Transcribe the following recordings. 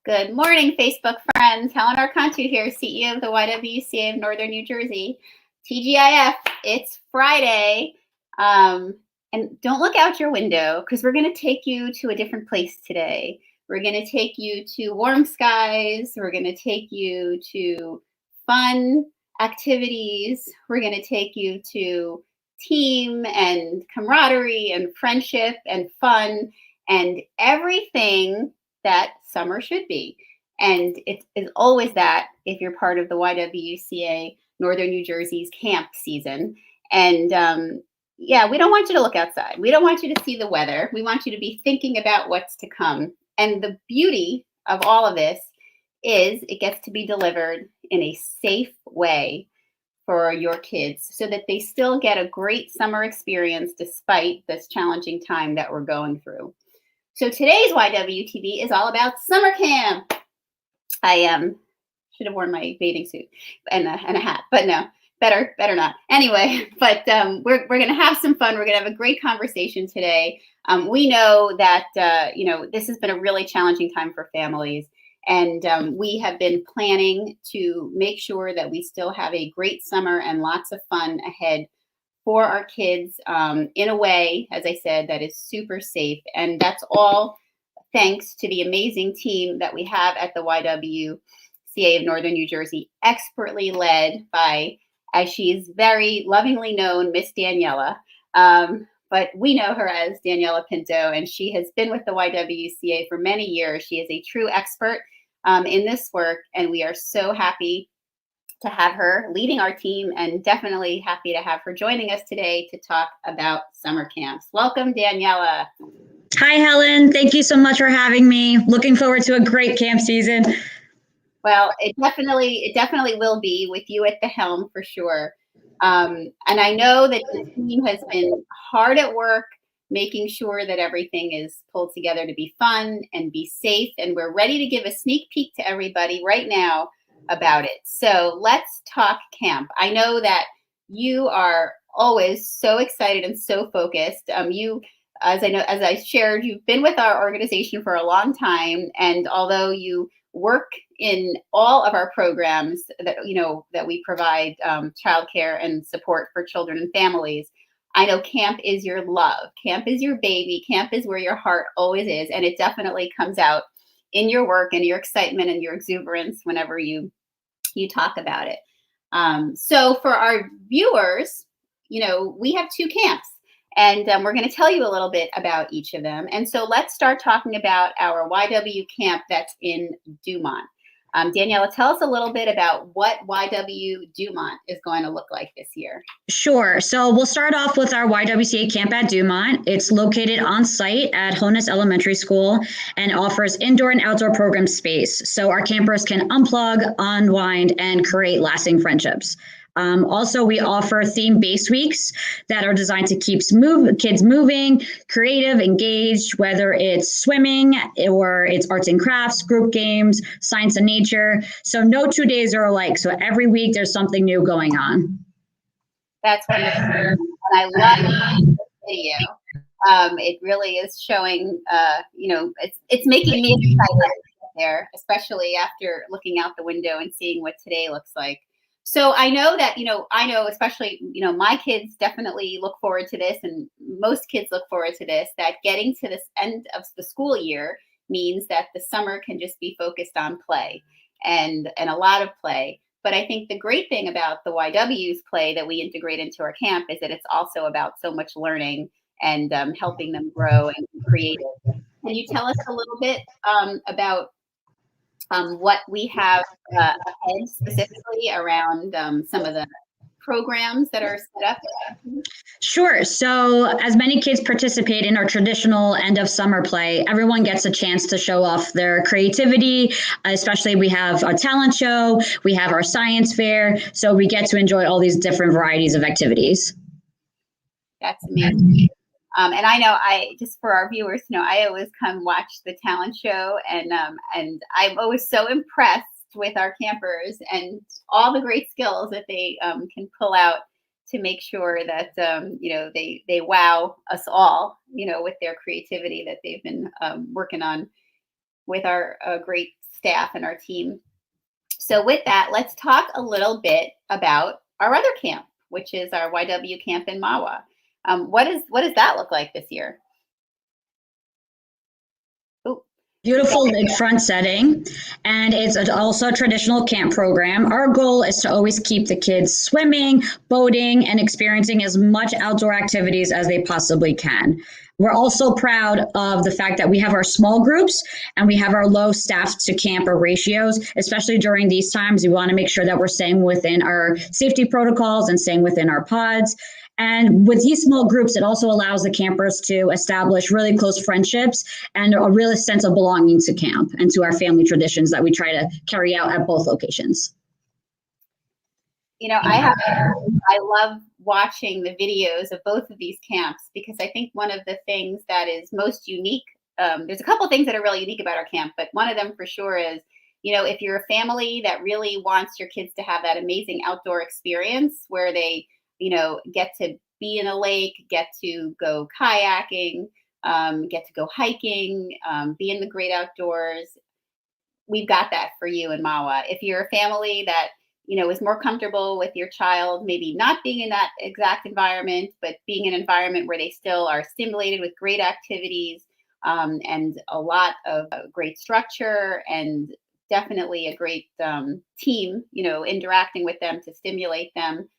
Good morning, Facebook friends. Helen Archontou here, CEO of the YWCA of Northern New Jersey. TGIF, it's Friday. And don't look out your window because we're going to take you to a different place today. We're going to take you to warm skies. We're going to take you to fun activities. We're going to take you to team and camaraderie and friendship and fun and everything that summer should be. And it is always that if you're part of the YWCA Northern New Jersey's camp season. And yeah, we don't want you to look outside. We don't want you to see the weather. We want you to be thinking about what's to come. And the beauty of all of this is it gets to be delivered in a safe way for your kids so that they still get a great summer experience despite this challenging time that we're going through. So today's YWTV is all about summer camp. I should have worn my bathing suit and a hat, but no, better not. Anyway, but we're going to have some fun. We're going to have a great conversation today. We know that this has been a really challenging time for families, and we have been planning to make sure that we still have a great summer and lots of fun ahead for our kids in a way, as I said, that is super safe. And that's all thanks to the amazing team that we have at the YWCA of Northern New Jersey, expertly led by, as she is very lovingly known, Miss Daniela. But we know her as Daniela Pinto, and she has been with the YWCA for many years. She is a true expert in this work, and we are so happy to have her leading our team, and definitely happy to have her joining us today to talk about summer camps. Welcome, Daniela. Hi, Helen. Thank you so much for having me. Looking forward to a great camp season. Well, it definitely will be with you at the helm for sure. And I know that the team has been hard at work making sure that everything is pulled together to be fun and be safe. And we're ready to give a sneak peek to everybody right now about it. So let's talk camp. I know that you are always so excited and so focused. As I shared, you've been with our organization for a long time, and although you work in all of our programs that we provide childcare and support for children and families, I know camp is your love. Camp is your baby. Camp is where your heart always is, and it definitely comes out in your work and your excitement and your exuberance whenever you talk about it. So for our viewers, we have two camps, and we're going to tell you a little bit about each of them. And so let's start talking about our YW camp that's in Dumont. Daniela, tell us a little bit about what YW Dumont is going to look like this year. Sure. So we'll start off with our YWCA camp at Dumont. It's located on site at Honus Elementary School and offers indoor and outdoor program space. So our campers can unplug, unwind, and create lasting friendships. Also, we offer theme-based weeks that are designed to keep kids moving, creative, engaged, whether it's swimming or it's arts and crafts, group games, science and nature. So no 2 days are alike. So every week there's something new going on. That's wonderful. And I love the video. It really is showing, it's making me excited there, especially after looking out the window and seeing what today looks like. So I know that, especially, my kids definitely look forward to this, and most kids look forward to this, that getting to this end of the school year means that the summer can just be focused on play and a lot of play. But I think the great thing about the YW's play that we integrate into our camp is that it's also about so much learning and helping them grow and be creative. Can you tell us a little bit about what we have ahead specifically around some of the programs that are set up? Sure. So as many kids participate in our traditional end of summer play, everyone gets a chance to show off their creativity. Especially we have a talent show, we have our science fair. So we get to enjoy all these different varieties of activities. That's amazing. And I know just for our viewers, I always come watch the talent show, and I'm always so impressed with our campers and all the great skills that they can pull out to make sure that they wow us all, with their creativity that they've been working on with our great staff and our team. So with that, let's talk a little bit about our other camp, which is our YW camp in Mawa. What does that look like this year? Ooh. Beautiful lakefront setting, and it's also a traditional camp program. Our goal is to always keep the kids swimming, boating, and experiencing as much outdoor activities as they possibly can. We're also proud of the fact that we have our small groups and we have our low staff to camper ratios, especially during these times. We want to make sure that we're staying within our safety protocols and staying within our pods. And with these small groups, it also allows the campers to establish really close friendships and a real sense of belonging to camp and to our family traditions that we try to carry out at both locations. I love watching the videos of both of these camps because I think one of the things that is most unique, there's a couple of things that are really unique about our camp, but one of them for sure is, if you're a family that really wants your kids to have that amazing outdoor experience where they, get to be in a lake, get to go kayaking, get to go hiking, be in the great outdoors, we've got that for you in Mawa. If you're a family that is more comfortable with your child, maybe not being in that exact environment, but being in an environment where they still are stimulated with great activities and a lot of great structure and definitely a great team, interacting with them to stimulate them.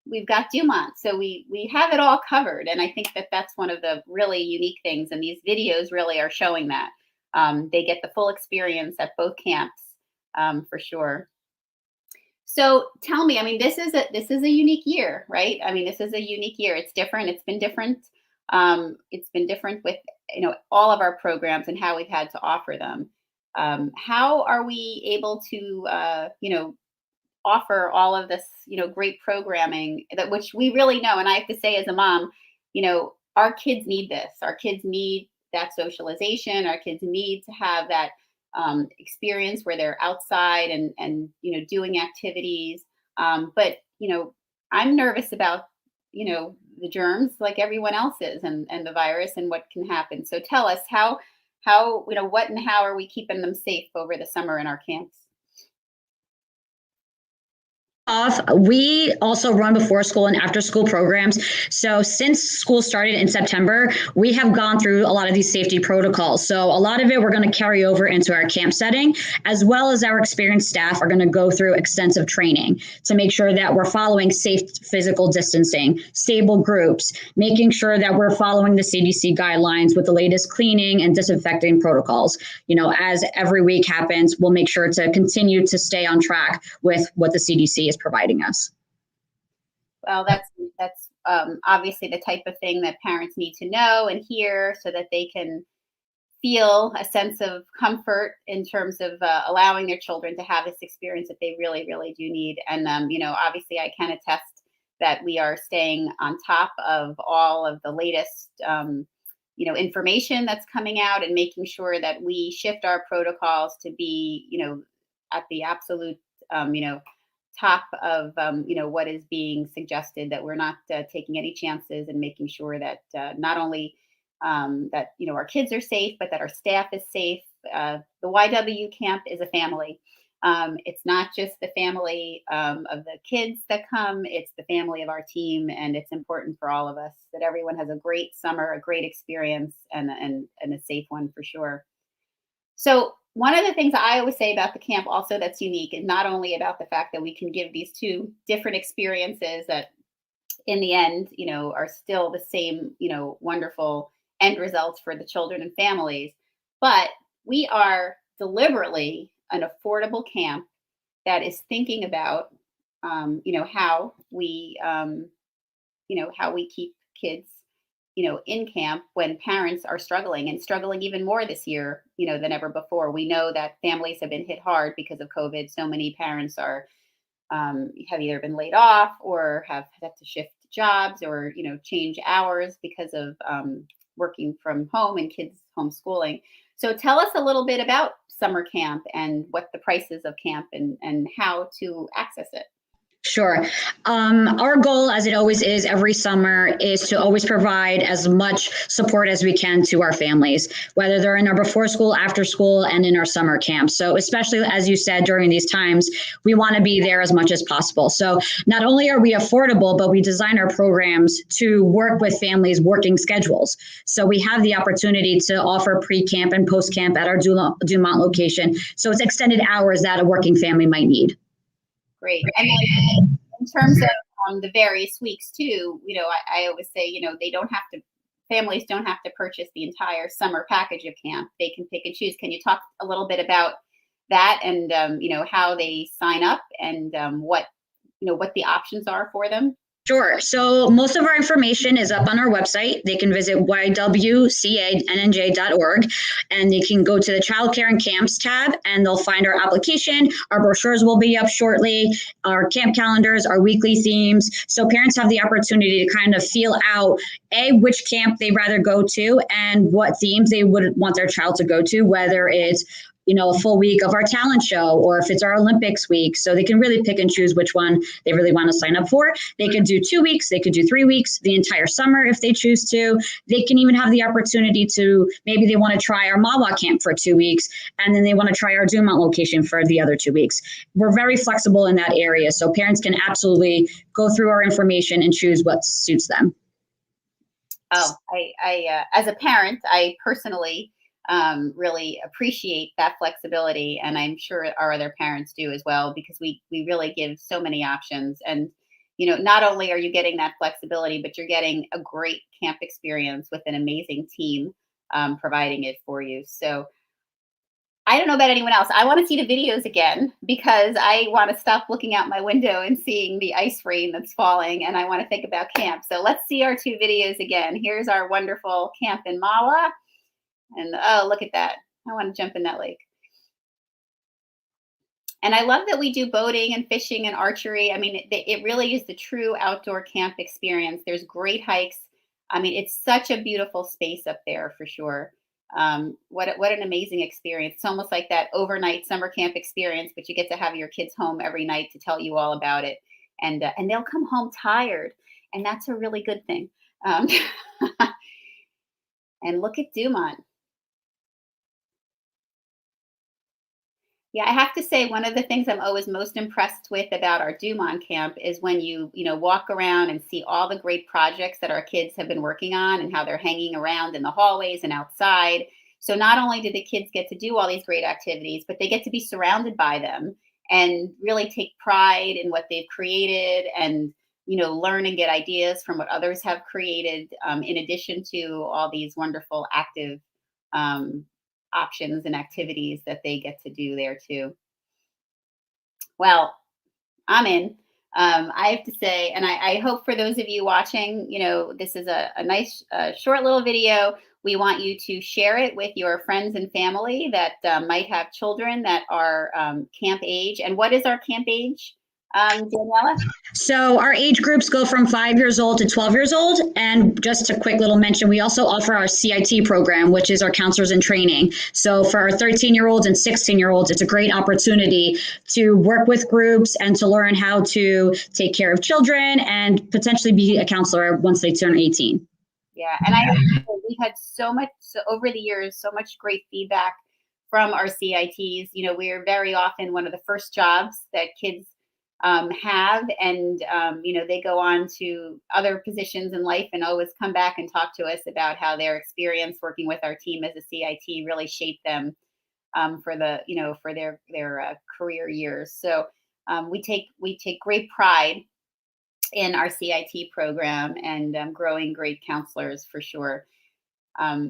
We've got Dumont. So we have it all covered. And I think that that's one of the really unique things. And these videos really are showing that. They get the full experience at both camps for sure. So tell me, this is a unique year, right? This is a unique year. It's different. It's been different. It's been different with all of our programs and how we've had to offer them. How are we able to offer all of this great programming that which we really know? And I have to say, as a mom, our kids need this. Our kids need that socialization. Our kids need to have that experience where they're outside and doing activities. But I'm nervous about the germs like everyone else is, and the virus and what can happen. So tell us how what and how are we keeping them safe over the summer in our camps? We also run before school and after school programs. So since school started in September, we have gone through a lot of these safety protocols. So a lot of it we're going to carry over into our camp setting, as well as our experienced staff are going to go through extensive training to make sure that we're following safe physical distancing, stable groups, making sure that we're following the CDC guidelines with the latest cleaning and disinfecting protocols. As every week happens, we'll make sure to continue to stay on track with what the CDC is providing us. Well, that's obviously the type of thing that parents need to know and hear so that they can feel a sense of comfort in terms of allowing their children to have this experience that they really, really do need. And, obviously I can attest that we are staying on top of all of the latest, information that's coming out and making sure that we shift our protocols to be, at the absolute, top of what is being suggested, that we're not taking any chances, and making sure that not only that our kids are safe, but that our staff is safe. The YW camp is a family. It's not just the family of the kids that come, it's the family of our team, and it's important for all of us that everyone has a great summer, a great experience, and a safe one for sure. So one of the things I always say about the camp also that's unique is not only about the fact that we can give these two different experiences that in the end, are still the same, wonderful end results for the children and families, but we are deliberately an affordable camp that is thinking about, how we, how we keep kids in camp when parents are struggling and struggling even more this year, than ever before. We know that families have been hit hard because of COVID. So many parents have either been laid off or have had to shift jobs or, change hours because of working from home and kids homeschooling. So tell us a little bit about summer camp and what the prices of camp and how to access it. Sure. Our goal, as it always is every summer, is to always provide as much support as we can to our families, whether they're in our before school, after school, and in our summer camps. So especially, as you said, during these times, we want to be there as much as possible. So not only are we affordable, but we design our programs to work with families' working schedules. So we have the opportunity to offer pre-camp and post-camp at our Dumont location. So it's extended hours that a working family might need. Great. And then in terms of the various weeks too, I always say, families don't have to purchase the entire summer package of camp. They can pick and choose. Can you talk a little bit about that and, how they sign up and what the options are for them? Sure. So most of our information is up on our website. They can visit YWCA.org and they can go to the Childcare and Camps tab and they'll find our application. Our brochures will be up shortly, our camp calendars, our weekly themes. So parents have the opportunity to kind of feel out which camp they'd rather go to and what themes they would want their child to go to, whether it's a full week of our talent show, or if it's our Olympics week. So they can really pick and choose which one they really want to sign up for. They can do 2 weeks, they could do 3 weeks, the entire summer if they choose to. They can even have the opportunity to, maybe they want to try our Mawa camp for 2 weeks, and then they want to try our Dumont location for the other 2 weeks. We're very flexible in that area, so parents can absolutely go through our information and choose what suits them. Oh, I as a parent, I personally really appreciate that flexibility, and I'm sure our other parents do as well, because we really give so many options. And not only are you getting that flexibility, but you're getting a great camp experience with an amazing team providing it for you. So I don't know about anyone else. I want to see the videos again because I want to stop looking out my window and seeing the ice rain that's falling, and I want to think about camp. So let's see our 2 videos again. Here's our wonderful camp in Mawa. And oh, look at that. I want to jump in that lake. And I love that we do boating and fishing and archery. I mean, it really is the true outdoor camp experience. There's great hikes. I mean, it's such a beautiful space up there for sure. What an amazing experience. It's almost like that overnight summer camp experience, but you get to have your kids home every night to tell you all about it. And they'll come home tired. And that's a really good thing. And look at Dumont. Yeah, I have to say one of the things I'm always most impressed with about our Dumont camp is when you walk around and see all the great projects that our kids have been working on and how they're hanging around in the hallways and outside. So not only do the kids get to do all these great activities, but they get to be surrounded by them and really take pride in what they've created and learn and get ideas from what others have created, in addition to all these wonderful active options and activities that they get to do there too. Well, I'm in. I have to say, and I hope for those of you watching, this is a nice short little video. We want you to share it with your friends and family that might have children that are camp age. And what is our camp age, Daniela? So our age groups go from 5 years old to 12 years old. And just a quick little mention, we also offer our CIT program, which is our counselors in training. So for our 13-year-olds and 16-year-olds, it's a great opportunity to work with groups and to learn how to take care of children and potentially be a counselor once they turn 18. Yeah, and we've had over the years, so much great feedback from our CITs. We're very often one of the first jobs that kids have, and they go on to other positions in life and always come back and talk to us about how their experience working with our team as a CIT really shaped them for their career years. So we take great pride in our CIT program and growing great counselors for sure.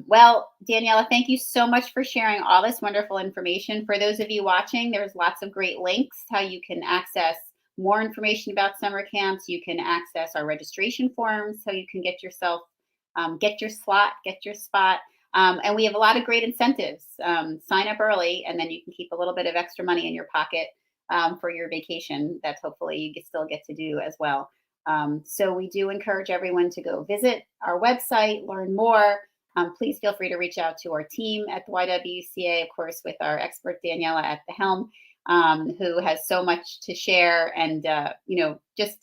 Well, Daniela, thank you so much for sharing all this wonderful information. For those of you watching, there's lots of great links how you can access more information about summer camps. You can access our registration forms so you can get yourself, get your spot. And we have a lot of great incentives. Sign up early, and then you can keep a little bit of extra money in your pocket for your vacation that hopefully you still get to do as well. So we do encourage everyone to go visit our website, learn more. Please feel free to reach out to our team at the YWCA, of course, with our expert Daniela at the helm. who has so much to share, and just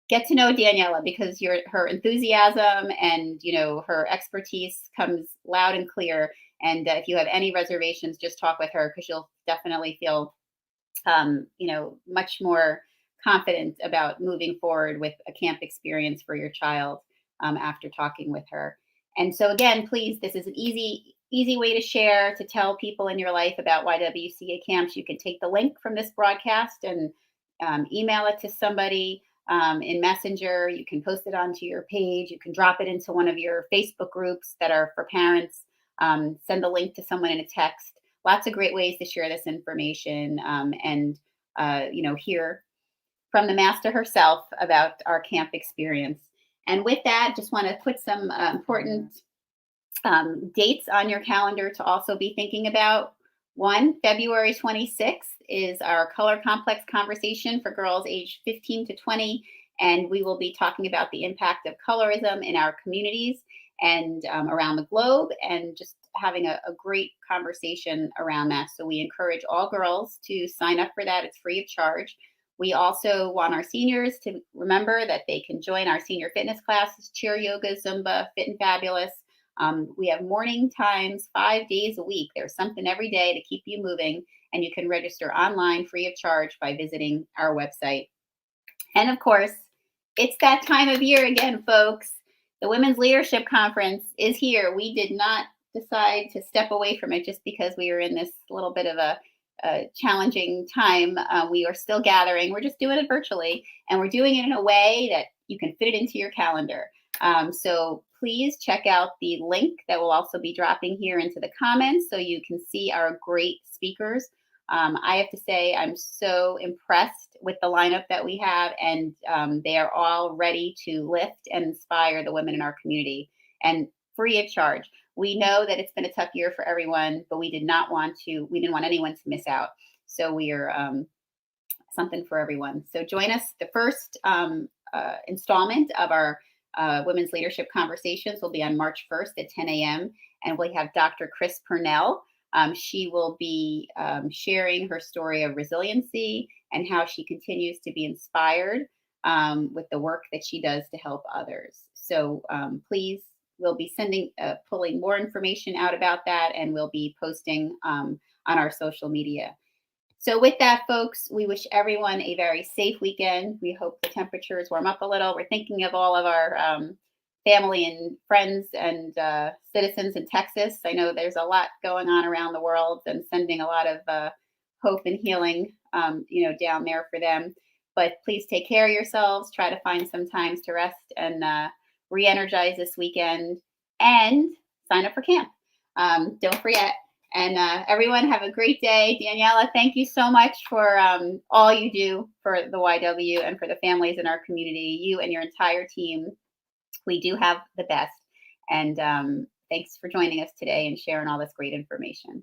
get to know Daniela, because her enthusiasm and her expertise comes loud and clear. And if you have any reservations, just talk with her, because you'll definitely feel much more confident about moving forward with a camp experience for your child after talking with her. And so again, please, this is an easy way to share, to tell people in your life about YWCA camps. You can take the link from this broadcast and email it to somebody in Messenger. You can post it onto your page. You can drop it into one of your Facebook groups that are for parents. Send the link to someone in a text. Lots of great ways to share this information and hear from the master herself about our camp experience. And with that, just want to put some important dates on your calendar to also be thinking about. One, February 26th is our color complex conversation for girls aged 15 to 20. And we will be talking about the impact of colorism in our communities and around the globe, and just having a great conversation around that. So we encourage all girls to sign up for that. It's free of charge. We also want our seniors to remember that they can join our senior fitness classes, cheer, yoga, Zumba, Fit and Fabulous. We have morning times 5 days a week. There's something every day to keep you moving, and you can register online free of charge by visiting our website. And of course, it's that time of year again, folks. The Women's Leadership Conference is here. We did not decide to step away from it just because we were in this little bit of a challenging time. We are still gathering. We're just doing it virtually, and we're doing it in a way that you can fit it into your calendar. So please check out the link that will also be dropping here into the comments so you can see our great speakers. I have to say, I'm so impressed with the lineup that we have, and they are all ready to lift and inspire the women in our community, and free of charge. We know that it's been a tough year for everyone, but we didn't want anyone to miss out. So we are something for everyone. So join us. The first installment of our Women's Leadership Conversations will be on March 1st at 10 a.m. And we have Dr. Chris Purnell. She will be sharing her story of resiliency and how she continues to be inspired with the work that she does to help others. So please, we'll be pulling more information out about that, and we'll be posting on our social media. So with that, folks, we wish everyone a very safe weekend. We hope the temperatures warm up a little. We're thinking of all of our family and friends and citizens in Texas. I know there's a lot going on around the world, and sending a lot of hope and healing, down there for them. But please take care of yourselves. Try to find some times to rest and re-energize this weekend, and sign up for camp. Don't forget. And everyone have a great day. Daniela, thank you so much for all you do for the YW and for the families in our community. You and your entire team. We do have the best. And thanks for joining us today and sharing all this great information.